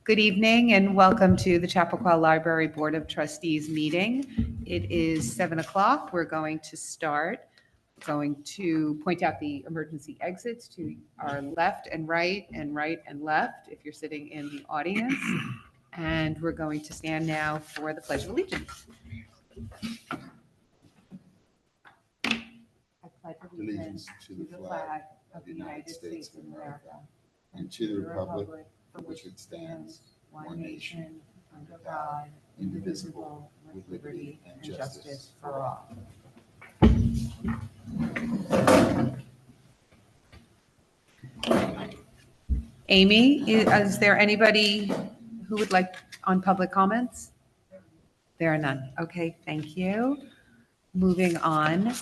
Good evening and welcome to the Chappaqua Library Board of Trustees meeting. It is 7 o'clock. We're going to start. We're going to point out the emergency exits to our left and right and left if you're sitting in the audience. And we're going to stand now for the Pledge of Allegiance. I pledge allegiance to the flag of the United States of America and to the republic for which it stands, one nation, under God, indivisible, with liberty and justice for all. Amy, is there anybody who would like on public comments? There are none. Okay, thank you. Moving on.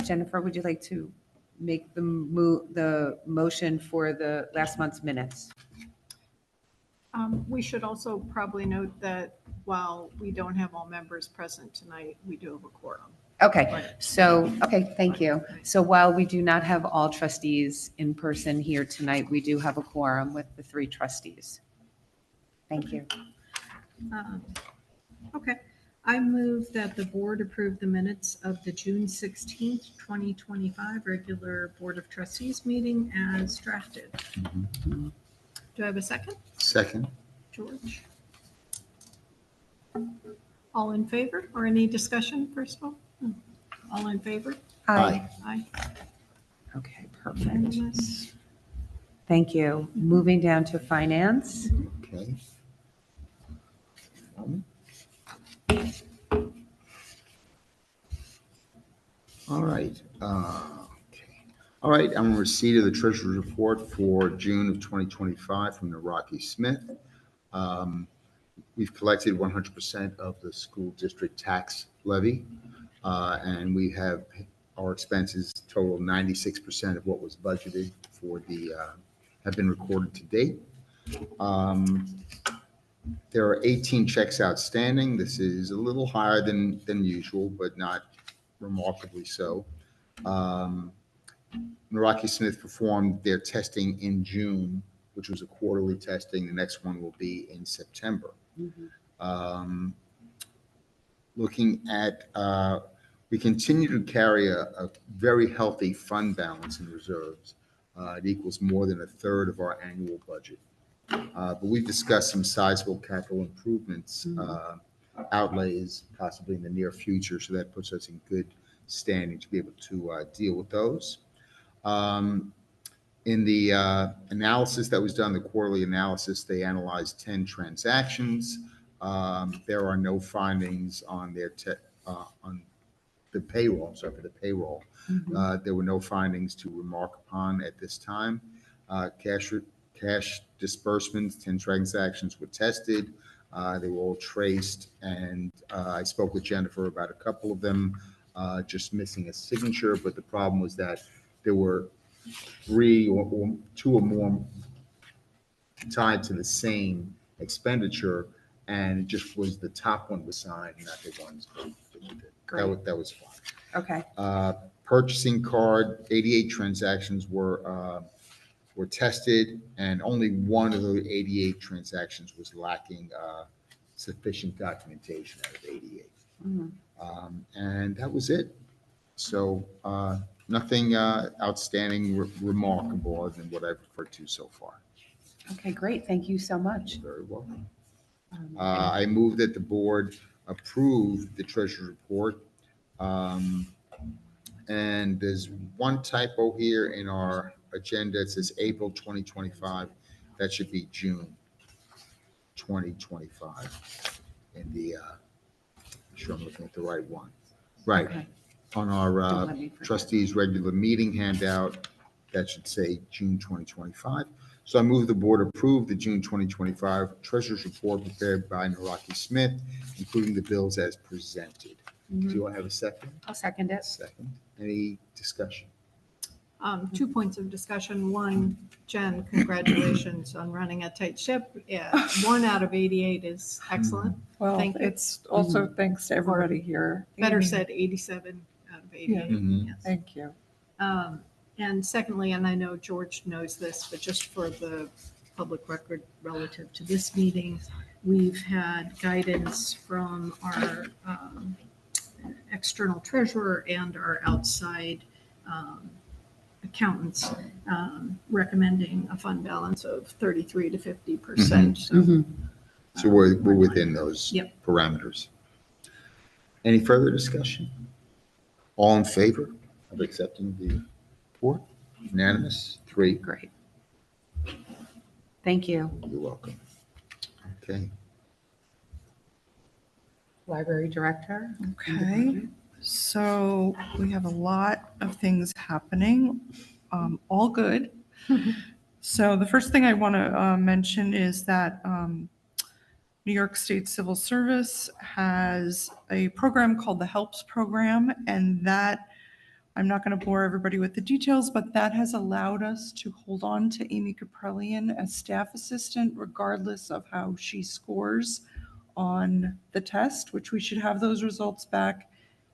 Jennifer, would you like to make the motion for the last month's minutes? We should also probably note that while we don't have all members present tonight, we do have a quorum. Okay, thank you. So while we do not have all trustees in person here tonight, we do have a quorum with the 3 trustees. Thank you. Okay, I move that the board approve the minutes of the June 16th, 2025 regular Board of Trustees meeting as drafted. Mm-hmm. Do I have a second? Second. George. All in favor or any discussion first of all? All in favor? Aye. Aye. Okay, perfect. Unanimous. Thank you. Moving down to finance. Okay. All right. Okay. All right. I'm in receipt of the treasurer's report for June of 2025 from Rocky Smith. We've collected 100% of the school district tax levy, and we have our expenses total 96% of what was budgeted for have been recorded to date. There are 18 checks outstanding. This is a little higher than usual, but not remarkably so. Rocky Smith performed their testing in June, which was a quarterly testing. The next one will be in September. Mm-hmm. Looking at, we continue to carry a very healthy fund balance in reserves. It equals more than a third of our annual budget. But we've discussed some sizable capital improvements outlays possibly in the near future, so that puts us in good standing to be able to deal with those. In the analysis that was done, the quarterly analysis, they analyzed 10 transactions. There are no findings on on the payroll. Sorry, for the payroll. Mm-hmm. There were no findings to remark upon at this time. Cash disbursements, 10 transactions were tested. They were all traced, and I spoke with Jennifer about a couple of them, just missing a signature. But the problem was that there were 3 or 2 or more tied to the same expenditure, and it just was the top one was signed, not the ones that we did. That was fine. Okay. Purchasing card, 88 transactions were tested, and only one of the 88 transactions was lacking sufficient documentation out of 88. Mm-hmm. And that was it. So nothing outstanding, remarkable other than what I've referred to so far. Okay, great. Thank you so much. You're very welcome. I move that the board approve the treasurer's report. And there's one typo here in our agenda. It says April 2025. That should be June 2025. In the, I'm sure I'm looking at the right one. Right. Okay. On our trustees regular meeting handout, that should say June 2025. So I move the board approve the June 2025 treasurer's report prepared by Rocky Smith, including the bills as presented. Mm-hmm. Do I have a second? I'll second it. Second. Any discussion? 2 points of discussion. One, Jen, congratulations on running a tight ship. Yeah, 1 out of 88 is excellent. Well, thank you. It's also thanks to everybody here. Better said, 87 out of 88. Yeah. Mm-hmm. Yes. Thank you. And secondly, and I know George knows this, but just for the public record relative to this meeting. We've had guidance from our external treasurer and our outside accountants recommending a fund balance of 33 to 50%. So we're within those Yep. parameters. Any further discussion? All in favor of accepting the report? Unanimous? 3. Great. Thank you. You're welcome. Okay. Library Director? Okay, so we have a lot of things happening, all good. So the first thing I want to mention is that New York State Civil Service has a program called the HELPS program, and that, I'm not going to bore everybody with the details, but that has allowed us to hold on to Amy Caprellian as staff assistant regardless of how she scores on the test, which we should have those results back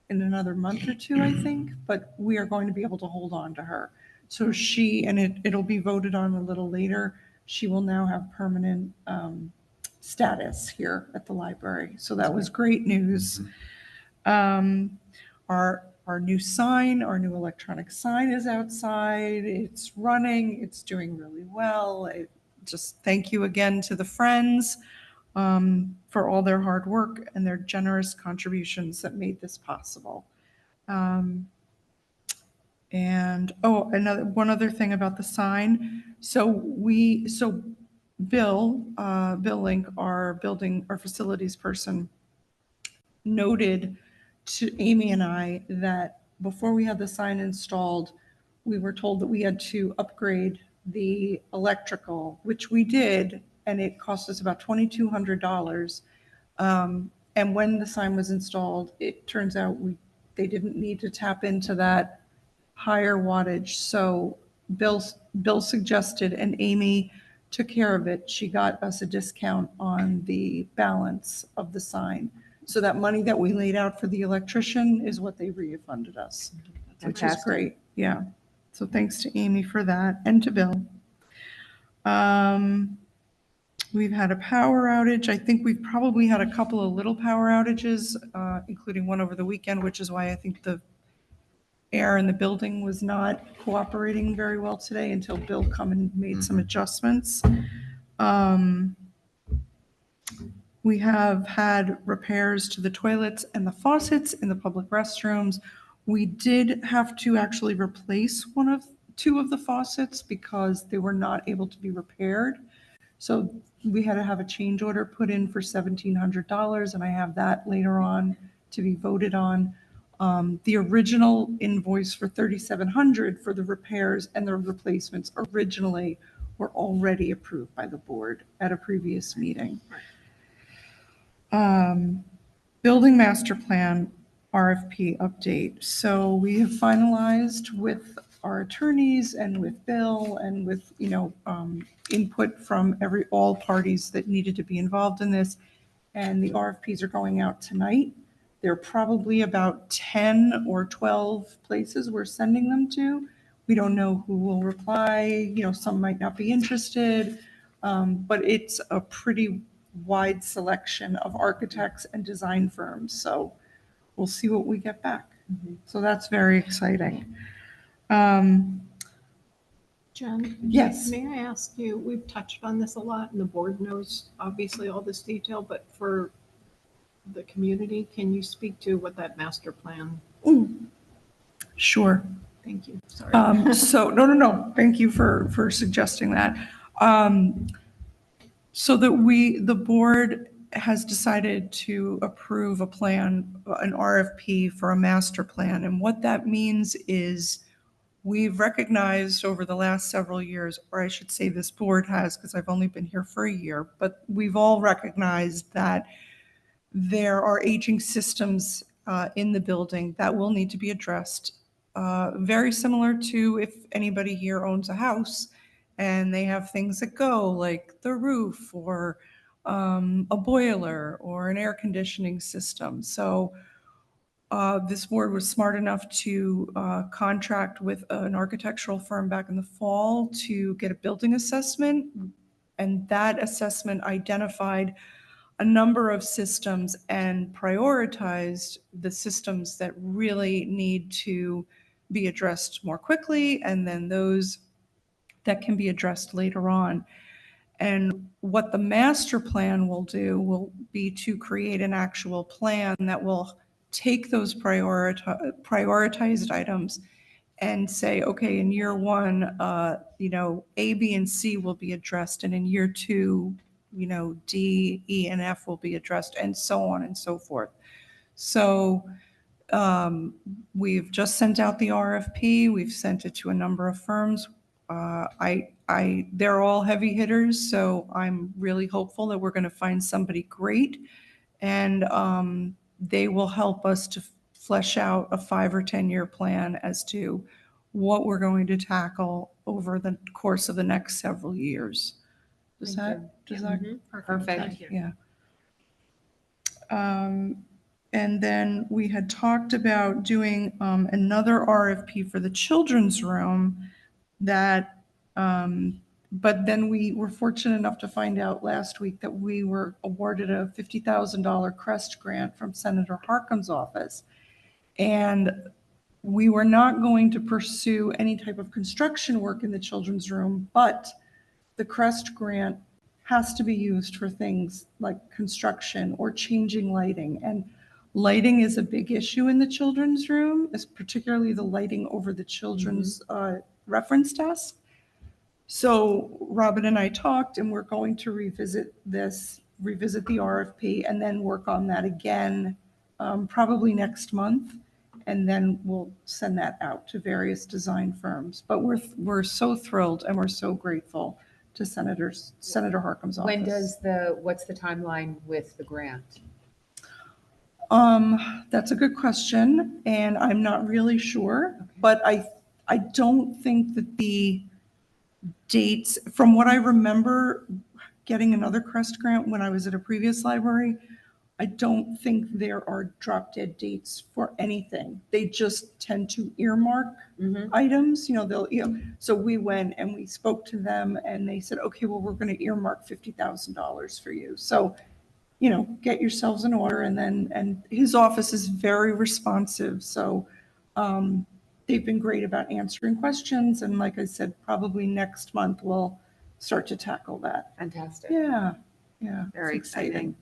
in another month or two, I think, but we are going to be able to hold on to her. So she, and it'll be voted on a little later, she will now have permanent status here at the library. So that was great news. Our new sign, our new electronic sign is outside. It's running. It's doing really well. Just thank you again to the Friends for all their hard work and their generous contributions that made this possible. And one other thing about the sign. So Bill Link, our facilities person, noted to Amy and I that before we had the sign installed, we were told that we had to upgrade the electrical, which we did, and it cost us about $2,200. And when the sign was installed, it turns out they didn't need to tap into that higher wattage. So Bill suggested, and Amy took care of it. She got us a discount on the balance of the sign. So that money that we laid out for the electrician is what they refunded us, which is Fantastic. great. Yeah. So thanks to Amy for that, and to Bill. We've had a power outage. I think we've probably had a couple of little power outages, including one over the weekend, which is why I think the air in the building was not cooperating very well today until Bill come and made some adjustments. We have had repairs to the toilets and the faucets in the public restrooms. We did have to actually replace two of the faucets because they were not able to be repaired. So we had to have a change order put in for $1,700, and I have that later on to be voted on. The original invoice for $3,700 for the repairs and the replacements originally were already approved by the board at a previous meeting. Building master plan RFP update. So we have finalized with our attorneys and with Bill and with, input from all parties that needed to be involved in this. And the RFPs are going out tonight. There are probably about 10 or 12 places we're sending them to. We don't know who will reply. Some might not be interested, but it's a pretty wide selection of architects and design firms. So we'll see what we get back. So that's very exciting. Jen? Yes. May I ask you, we've touched on this a lot and the board knows obviously all this detail, but for the community, can you speak to what that master plan? Sure. Thank you. Sorry. No. Thank you for suggesting that. So that the board has decided to approve an RFP for a master plan. And what that means is we've recognized over the last several years, or I should say this board has, because I've only been here for a year, but we've all recognized that there are aging systems in the building that will need to be addressed. Very similar to if anybody here owns a house and they have things that go, like the roof or a boiler or an air conditioning system. So this board was smart enough to contract with an architectural firm back in the fall to get a building assessment. And that assessment identified a number of systems and prioritized the systems that really need to be addressed more quickly, and then those that can be addressed later on. And what the master plan will do will be to create an actual plan that will take those prioritized items and say, okay, in year one, A, B, and C will be addressed, and in year two, D, E, and F will be addressed, and so on and so forth. So we've just sent out the RFP. We've sent it to a number of firms. They're all heavy hitters, so I'm really hopeful that we're going to find somebody great, and they will help us to flesh out a 5 or 10-year plan as to what we're going to tackle over the course of the next several years. Does Thank that? Perfect. Thank you. Yeah. And then we had talked about doing another RFP for the children's room that, but then we were fortunate enough to find out last week that we were awarded a $50,000 CREST grant from Senator Harkin's office. And we were not going to pursue any type of construction work in the children's room, but the CREST grant has to be used for things like construction or changing lighting. And lighting is a big issue in the children's room, particularly the lighting over the children's reference desk. So Robin and I talked, and we're going to revisit the RFP, and then work on that again, probably next month. And then we'll send that out to various design firms. But we're so thrilled and we're so grateful to Senator Harkin's office. What's the timeline with the grant? That's a good question, and I'm not really sure, but I don't think that the dates, from what I remember getting another CREST grant when I was at a previous library, I don't think there are drop dead dates for anything. They just tend to earmark items, so we went and we spoke to them and they said, okay, well, we're going to earmark $50,000 for you. So, get yourselves in order. And his office is very responsive. So they've been great about answering questions. And like I said, probably next month we'll start to tackle that. Fantastic. Yeah. Very it's exciting.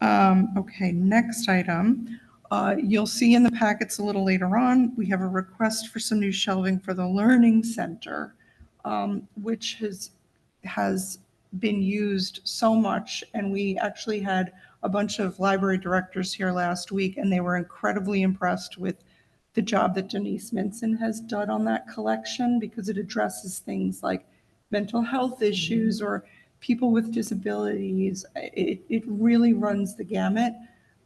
exciting. Okay, next item. You'll see in the packets a little later on, we have a request for some new shelving for the Learning Center, which has been used so much. And we actually had a bunch of library directors here last week, and they were incredibly impressed with the job that Denise Minson has done on that collection, because it addresses things like mental health issues or people with disabilities. It really runs the gamut.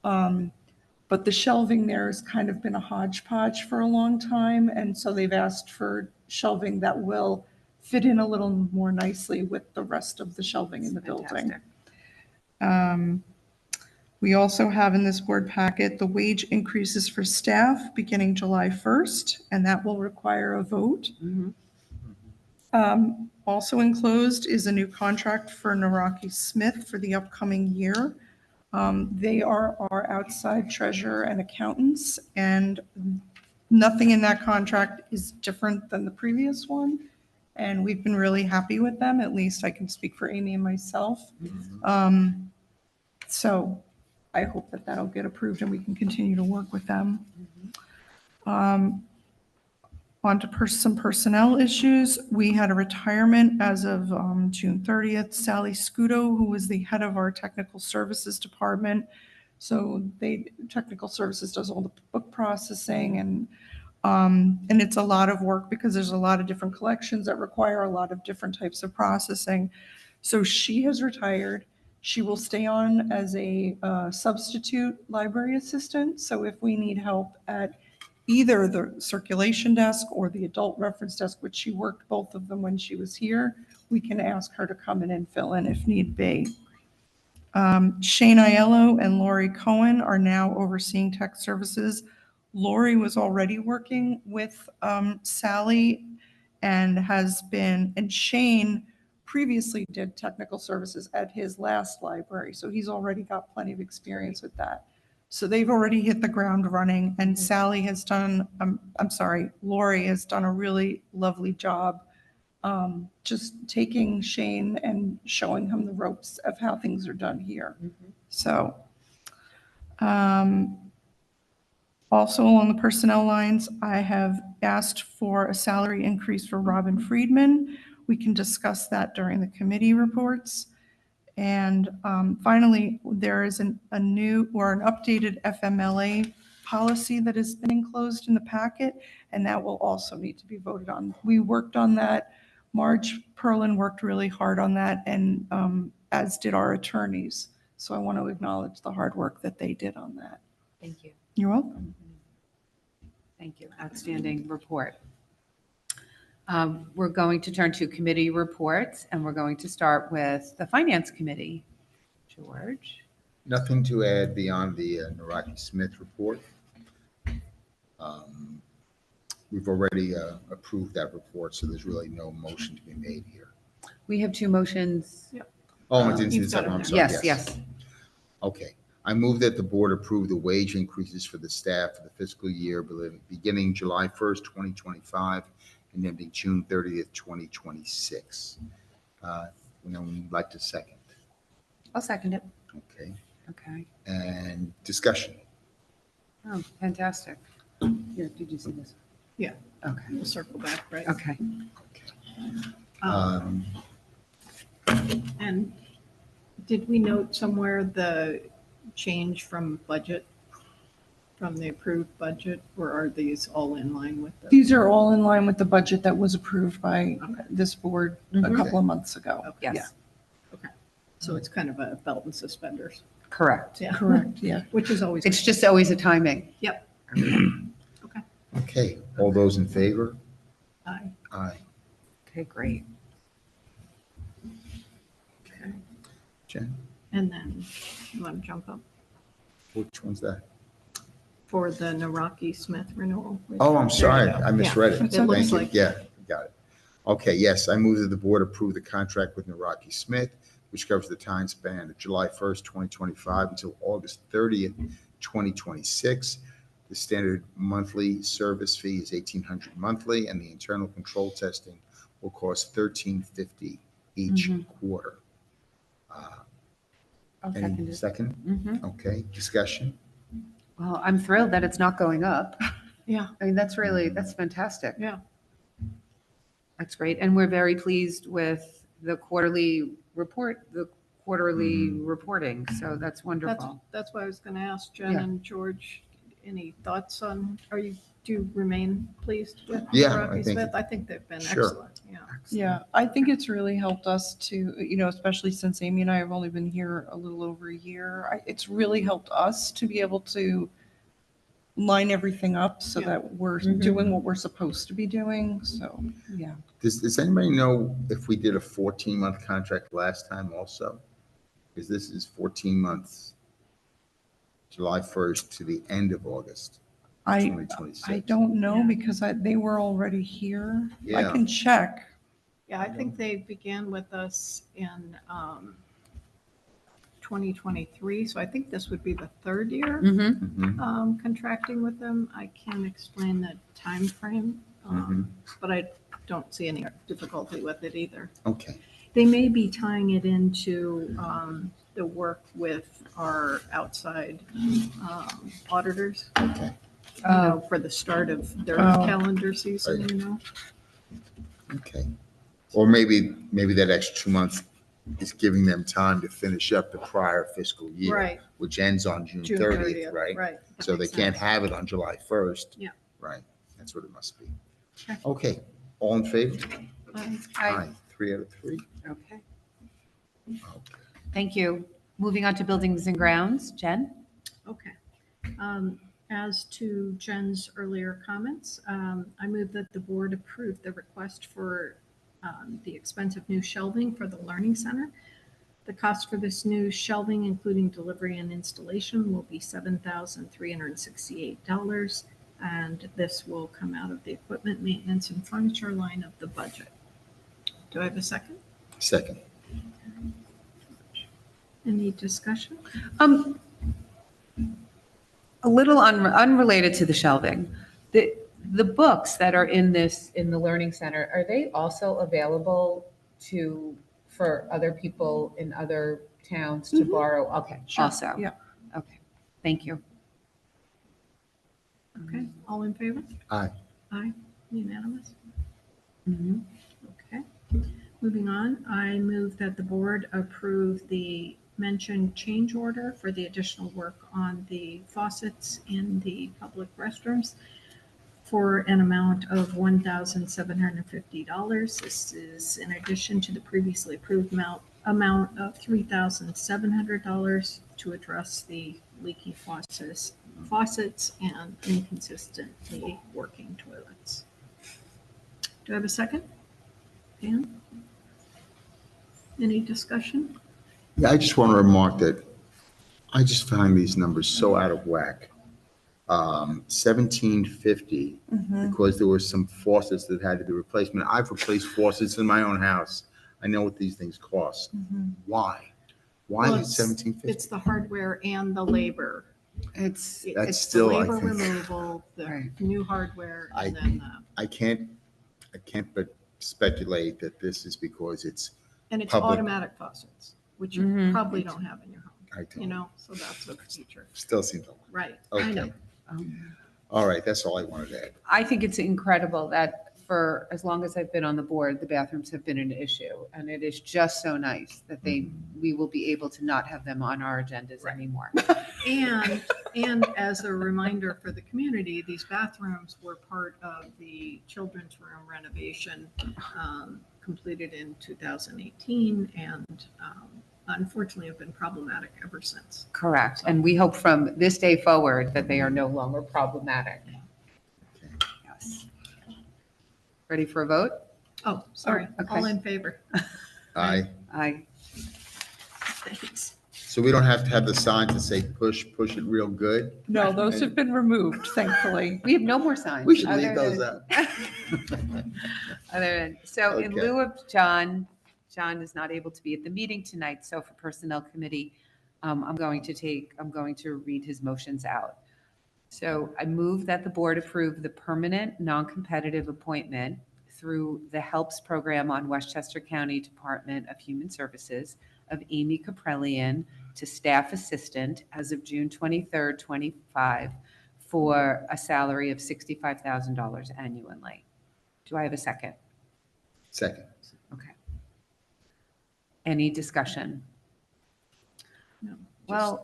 But the shelving there has kind of been a hodgepodge for a long time. And so they've asked for shelving that will fit in a little more nicely with the rest of the shelving in the building. Fantastic. We also have in this board packet the wage increases for staff beginning July 1st, and that will require a vote. Also enclosed is a new contract for Naraki Smith for the upcoming year. They are our outside treasurer and accountants, and nothing in that contract is different than the previous one. And we've been really happy with them. At least I can speak for Amy and myself. So I hope that that'll get approved and we can continue to work with them. On to some personnel issues. We had a retirement as of June 30th. Sally Scudo, who was the head of our technical services department. So technical services does all the book processing, and it's a lot of work because there's a lot of different collections that require a lot of different types of processing. So she has retired. She will stay on as a substitute library assistant. So if we need help at either the circulation desk or the adult reference desk, which she worked both of them when she was here, we can ask her to come in and fill in if need be. Shane Aiello and Lori Cohen are now overseeing tech services. Lori was already working with Sally and Shane previously did technical services at his last library, so he's already got plenty of experience with that. So they've already hit the ground running, and Sally has done, Lori has done a really lovely job just taking Shane and showing him the ropes of how things are done here. So, also along the personnel lines, I have asked for a salary increase for Robin Friedman. We can discuss that during the committee reports. And finally, there is a new or an updated FMLA policy that has been enclosed in the packet, and that will also need to be voted on. We worked on that. Marge Perlin worked really hard on that, and as did our attorneys. So I want to acknowledge the hard work that they did on that. Thank you. You're welcome. Thank you. Outstanding report. We're going to turn to committee reports, and we're going to start with the Finance Committee. George? Nothing to add beyond the Naraki Smith report. We've already approved that report, so there's really no motion to be made here. We have two motions. Oh, I didn't see the You've got second one, it I'm now. sorry. Yes. Okay. I move that the board approve the wage increases for the staff for the fiscal year beginning July 1st, 2025, and ending June 30th, 2026. Would like to second. I'll second it. Okay. Okay. And discussion. Oh, fantastic. Here, did you see this? Yeah. Okay. We'll circle back, right? Okay. And did we note somewhere the change from budget, from the approved budget, or are these all in line with the? These are all in line with the budget that was approved by this board a Mhm. couple of months ago. Okay. Yes, Okay. So it's kind of a belt and suspenders. correct. Yeah. Correct, yeah. Which is always. It's just always a timing. Yep. Okay. All those in favor? Aye. Aye. Okay, great. Okay. Jen, And then you want to jump up which one's that? for the Naraki Smith renewal? Oh, I'm There you sorry. go. I misread Yeah. it. It looks Thank you. like. Yeah, got it. Okay, yes, I move that the board approve the contract with Naraki Smith, which covers the time span of July 1st, 2025 until August 30th, 2026. The standard monthly service fee is $1,800 monthly, and the internal control testing will cost $1,350 each quarter. I'll Any second it. second? Mhm. Okay, discussion? Well, I'm thrilled that it's not going up. Yeah. I mean, that's fantastic. Yeah. That's great. And we're very pleased with the quarterly reporting. So that's wonderful. That's why I was going to ask Jen Yeah. and George, any thoughts on, do you remain pleased with Yeah, I Rocky think- Smith? I think they've been Sure. excellent, yeah. Yeah, I think it's really helped us to, especially since Amy and I have only been here a little over a year. It's really helped us to be able to line everything up so Yeah. that we're Mhm. doing what we're supposed to be doing. So, yeah. Does anybody know if we did a 14-month contract last time also? Because this is 14 months, July 1st to the end of August I 2026. don't know Yeah. because they were already here. I Yeah. can check. Yeah, I think they began with us in 2023, so I think this would be the third year Mm-hmm. Mhm. contracting with them. I can't explain the timeframe, but I don't see any difficulty with it either. Okay, They may be tying it into the work with our outside auditors, okay, for the start of their Oh. calendar season, Right. okay. Or maybe that extra 2 months is giving them time to finish up the prior fiscal year. Right. Which ends on June June 30th, right? Right. That So they makes can't sense. have it on July 1st. Yeah. Right, that's what it must be. Okay. Okay, all in favor? Aye. 3 out of 3. Okay. Okay. Thank you. Moving on to buildings and grounds. Jen? Okay. As to Jen's earlier comments, I move that the board approve the request for the expensive new shelving for the Learning Center. The cost for this new shelving, including delivery and installation, will be $7,368, and this will come out of the equipment maintenance and furniture line of the budget. Do I have a second? Second. Any discussion? A little unrelated to the shelving. The books that are in the Learning Center, are they also available for other people in other towns to Mhm. borrow? Okay, Sure, also. yeah. Okay, thank you. Okay, all in favor? Aye. Aye, unanimous. Mhm. Okay. Moving on, I move that the board approve the mentioned change order for the additional work on the faucets in the public restrooms for an amount of $1,750. This is in addition to the previously approved amount of $3,700 to address the leaky faucets and inconsistently working toilets. Do I have a second? Dan? Any discussion? Yeah, I just want to remark that I just find these numbers so out of whack. 1750, Mhm. because there were some faucets that had to be replaced. I mean, I've replaced faucets in my own house. I know what these things cost. Mhm. Why? Why Well, is 1750? It's the hardware and the labor. It's, That's It's the still, I labor think- removal, the Right. new hardware, I- and then the, I can't but speculate that this is because it's, and it's public- automatic faucets, which you Mhm. probably don't have in your home, I don't. you know, so that's a feature. Still seems a lot. Right, I know. Okay. um, All right, that's all I wanted to add. I think it's incredible that for as long as I've been on the board, the bathrooms have been an issue. And it is just so nice that we will be able to not have them on our agendas Right. anymore. And as a reminder for the community, these bathrooms were part of the children's room renovation completed in 2018 and unfortunately have been problematic ever since. Correct. And we hope from this day forward that they are no longer problematic. Okay. Yes. Ready for a vote? Oh, sorry, Oh, okay. all in favor? Aye. Aye. Thanks. So we don't have to have the sign to say push it real good? No, those have been removed, thankfully. We have no more signs. We should other leave those than- up. So in Okay. lieu of John is not able to be at the meeting tonight, so for Personnel Committee, I'm going to read his motions out. So I move that the board approve the permanent, non-competitive appointment through the HELPS program on Westchester County Department of Human Services of Amy Caprellian to staff assistant as of June 23rd, 25, for a salary of $65,000 annually. Do I have a second? Second. Okay. Any discussion? No, just Well-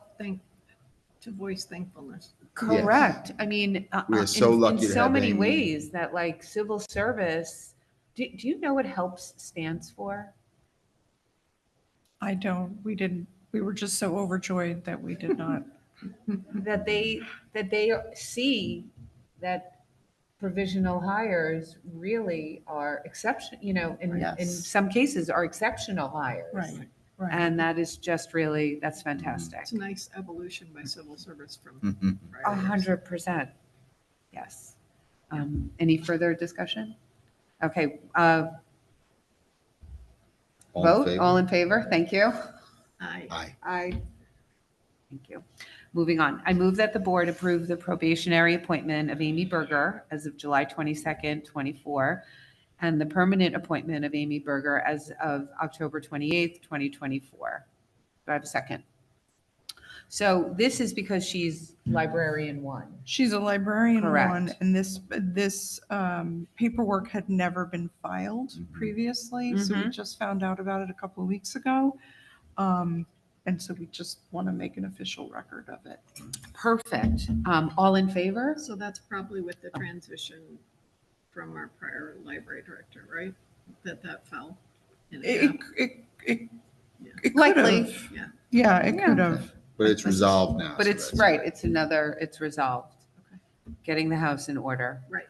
to voice thankfulness. Correct. I mean, We are so lucky in to so have many Amy. ways that like civil service, do you know what HELPS stands for? I don't, we were just so overjoyed that we did not. That they see that provisional hires really are exception, in Yes. some cases are exceptional hires. Right, right. And that is just really, that's fantastic. It's a nice evolution by civil service from Mhm. prior years. 100%. Yes. Any further discussion? Okay, All in vote, favor? all in favor? Thank you. Aye. Aye. Aye. Thank you. Moving on. I move that the board approve the probationary appointment of Amy Berger as of July 22nd, 24, and the permanent appointment of Amy Berger as of October 28th, 2024. Do I have a second? So this is because she's librarian one. She's a librarian Correct. one, and this paperwork had never been filed Mhm. previously, so we Mhm. just found out about it a couple of weeks ago. And so we just want to make an official record of it. Perfect. All in favor? So that's probably with the transition from our prior library director, right? That fell in a It, gap. it Yeah. could Likely. have. Yeah. Yeah, it Yeah. could have. But it's resolved now. But so it's that's right, great. it's resolved. Okay. Getting the house in order. Right.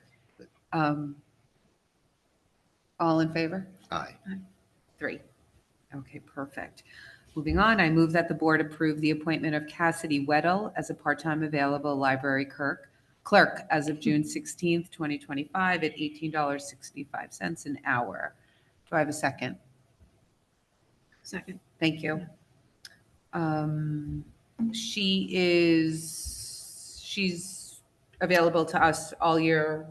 All in favor? Aye. 3. Okay, perfect. Moving on, I move that the board approve the appointment of Cassidy Weddle as a part-time available library clerk as of June 16th, 2025 at $18.65 an hour. Do I have a second? Second. Thank you. She's available to us all year.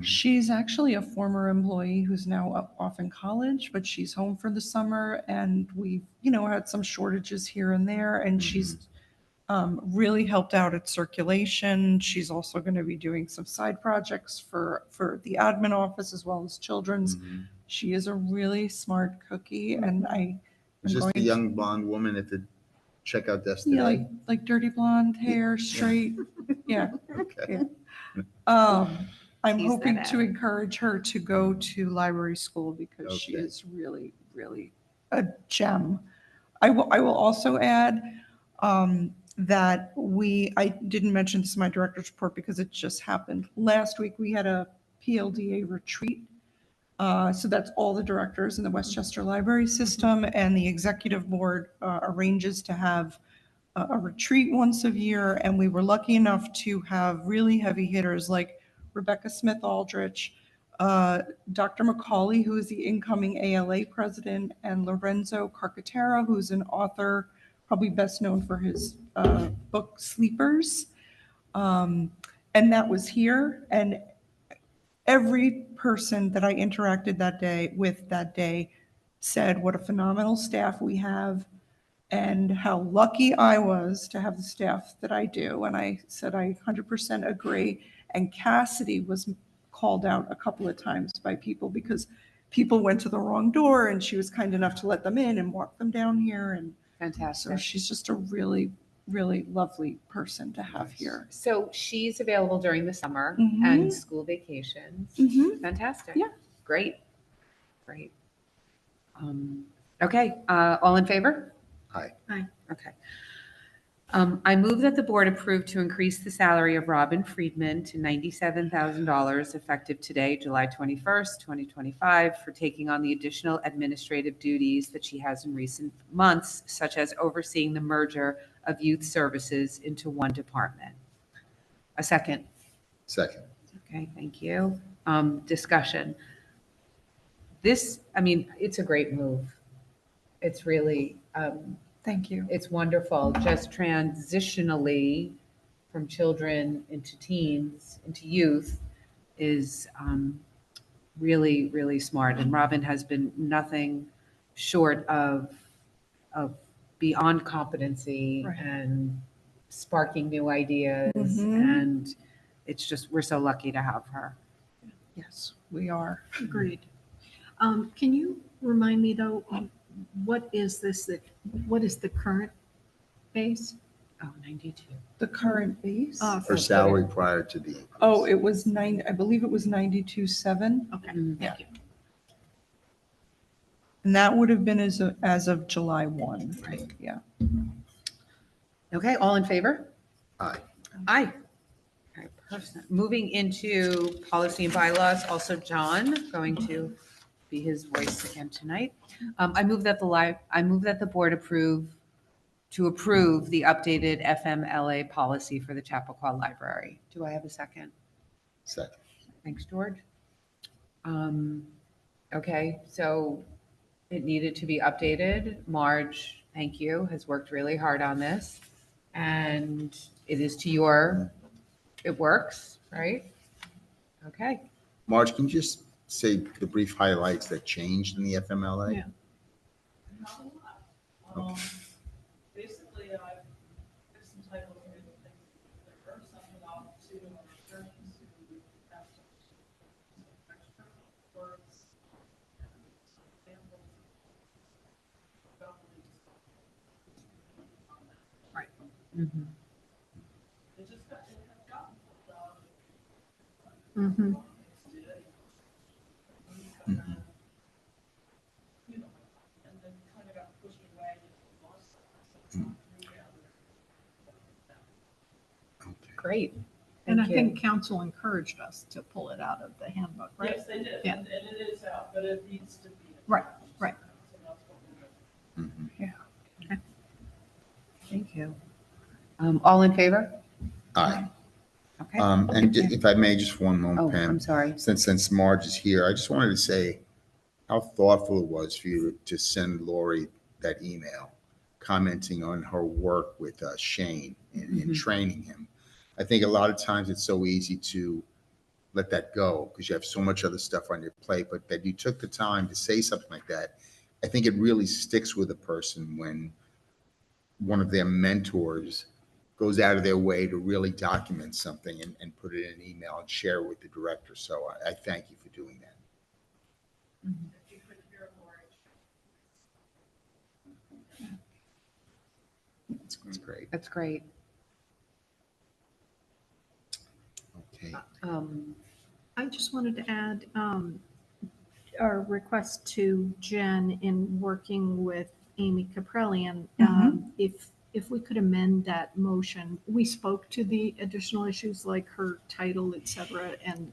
She's actually a former employee who's now off in college, but she's home for the summer, and we've, had some shortages here and there, and she's really helped out at circulation. She's also going to be doing some side projects for the admin office as well as children's. She is a really smart cookie, and I'm Was this going the young blonde woman at the checkout desk today? yeah, like dirty blonde hair, straight. Yeah. Okay. I'm Tease that hoping to out. encourage her to go to library school because she Okay. is really, really a gem. I will also add that I didn't mention this in my director's report because it just happened. Last week, we had a PLDA retreat. So that's all the directors in the Westchester Library System, and the executive board arranges to have a retreat once a year, and we were lucky enough to have really heavy hitters like Rebecca Smith Aldrich, Dr. McCauley, who is the incoming ALA president, and Lorenzo Carcaterra, who's an author, probably best known for his book Sleepers. And that was here, and every person that I interacted that day said what a phenomenal staff we have, and how lucky I was to have the staff that I do. And I said, I 100% agree. And Cassidy was called out a couple of times by people because people went to the wrong door, and she was kind enough to let them in and walk them down here. And so Fantastic. she's just a really, really lovely person to have here. So she's available during the summer Mhm. and school vacations. Mhm. Fantastic. Yeah. Great. Okay, all in favor? Aye. Aye. Okay. I move that the board approve to increase the salary of Robin Friedman to $97,000 effective today, July 21st, 2025, for taking on the additional administrative duties that she has in recent months, such as overseeing the merger of youth services into one department. A second. Second. Okay, thank you. Discussion. It's a great move. It's really, Thank you. it's wonderful. Just transitionally from children into teens, into youth is really, really smart. And Robin has been nothing short of beyond competency Right. and sparking new ideas. Mhm. And it's just, we're so lucky to have her. Yes, we are. Agreed. Can you remind me though, what is the current base? Oh, 92. The current base. Her salary prior to the increase. Oh, it was I believe it was 92.7, Okay, Mhm. thank you. and that would have been as of July 1. Right. Yeah. Okay, all in favor? Aye. Aye. All right, perfect. Moving into policy and bylaws, also John, going to be his voice again tonight. I move that the board approve the updated FMLA policy for the Chappaqua Library. Do I have a second? Second. Thanks, George. Okay, so it needed to be updated. Marge, thank you, has worked really hard on this. And it works, right? Okay. Marge, can you just say the brief highlights that changed in the FMLA? Yeah. Not a lot. Basically, I there's some typos in the things that are something off to attorneys who have some extra words and examples. Right. Mhm. It just got, it had gotten pulled out. Mm-hmm. You know, and then kind of got pushed away. Okay. Great. And I Thank you. think council encouraged us to pull it out of the handbook, right? Yes, they did, Yeah. and it is out, but it needs to be. Right, attached. right. So that's what we're doing. Mhm. Thank you. All in favor? Aye. Okay. And if I may, just one moment, Oh, Pam. I'm sorry. Since Marge is here, I just wanted to say how thoughtful it was for you to send Lori that email, commenting on her work with Shane and training him. I think a lot of times it's so easy to let that go because you have so much other stuff on your plate, but that you took the time to say something like that, I think it really sticks with a person when one of their mentors goes out of their way to really document something and put it in an email and share it with the director. So I thank you for doing that. If you could hear more. That's great. That's great. Okay. I just wanted to add our request to Jen in working with Amy Caprellian. If we could amend that motion, we spoke to the additional issues like her title, et cetera, and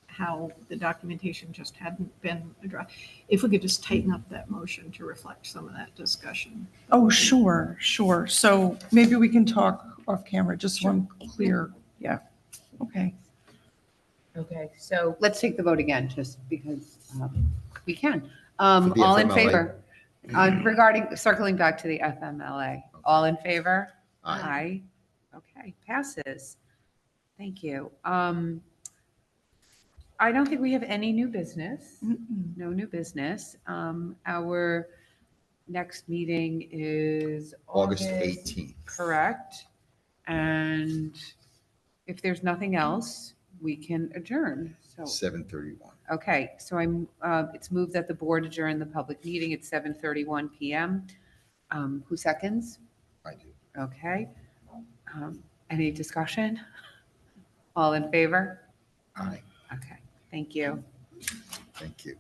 how the documentation just hadn't been addressed. If we could just tighten up that motion to reflect some of that discussion. Oh, sure, sure. So maybe we can talk off camera, just so I'm clear. Yeah, okay. Okay, so let's take the vote again, just because we can. For the All in FMLA? favor? Regarding, circling back to the FMLA, all in favor? Aye. Okay, passes. Thank you. I don't think we have any new business. Mm-mm. No new business. Our next meeting is August 18th. Correct. And if there's nothing else, we can adjourn. So, 7:31. okay, so it's moved that the board adjourn the public meeting at 7:31 PM. Who seconds? I do. Okay. Any discussion? All in favor? Aye. Okay, thank you. Thank you.